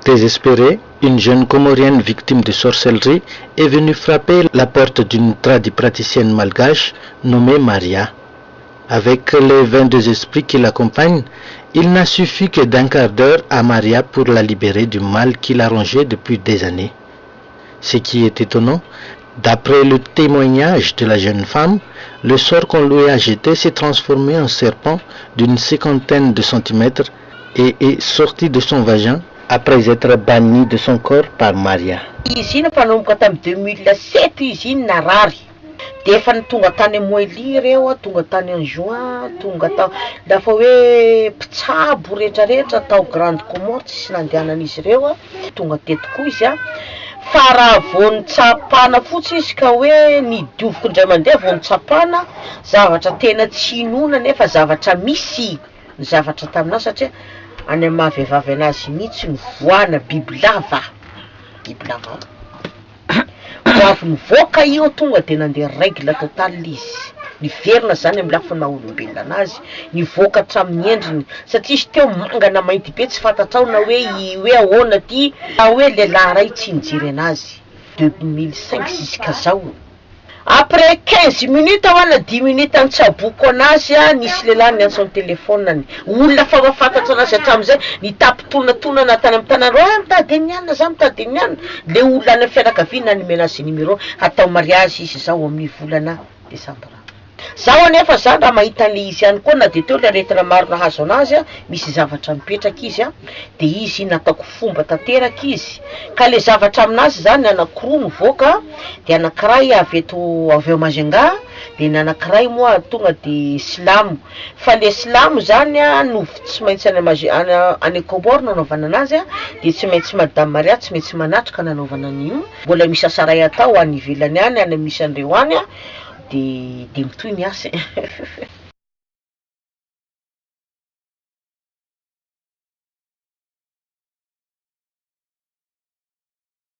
Désespérée, une jeune Comorienne victime de sorcellerie est venue frapper la porte d'une tradipraticienne malgache nommée Maria. Avec les 22 esprits qui l'accompagnent, il n'a suffi que d'un quart d'heure à Maria pour la libérer du mal qui la rongeait depuis des années. Ce qui est étonnant, d'après le témoignage de la jeune femme, le sort qu'on lui a jeté s'est transformé en serpent d'une 50aine de centimètres et est sorti de son vagin après être banni de son corps par Maria. Izy iny mpanomboka tamin'ny 2007 izy iny narary. De efa tonga tany Moily reo, tonga tany Anjoin, tonga tao lafa hoe mpitsabo rehetrarehetra tao Grande Comore tsisy nandehanan'izy ireo, tonga teto koa izy a. Fa raha vao nitsapana fotsiny izy ka hoe nidoviko indray mandeha vao nitsapana, zavatra tena tsy inona nefa zavatra misy ny zavatra taminazy satria any amin'ny mahavehivavy anazy mihitsy ny voana bibilava. Bibilava. Avy nivoaka io tonga de nandeha règle totale izy. Niverina zany amin'ny lafiny maha-olombelona anazy, nivoaka hatramin'ny endriny satria izy teo mangana mainty be tsy fantatrao na hoe ahoana ty, na hoe lehilahy ray tsy nijery anazy. 2005 jusqu'à zao. Après 15 minutes na 10 minutes nitsaboko anazy nisy lehilahy niantso amin'ny telefoniny. Olona fa mahafantatra anazy hatramin'izay nitapy-tonatona tany amin'ny tanana hoe mitady eniana za mitady eniana. Le olona any fianakaviana nomena azy numéro atao mariage izy zao amin'ny volana Desambra. Zaho anefa zany raha mahita an'le izy ihany koa na de teo le aretina maro nahazo anazy misy zavatra mipetraka izy de izy nataoko fomba tanteraka izy. Ka le zavatra aminazy zany anankiroa mivoaka, de anankiray avy eo Majunga, de ny anankiray moa tonga de Silamo. Fa le Silamo zany no tsy maintsy any Comore nanaovana anazy de tsy maintsy Madame Maria tsy maintsy manatrika nanaovana an'io. Mbola misy asaray atao any ivelany any misy andreo any de mitoy ny asa.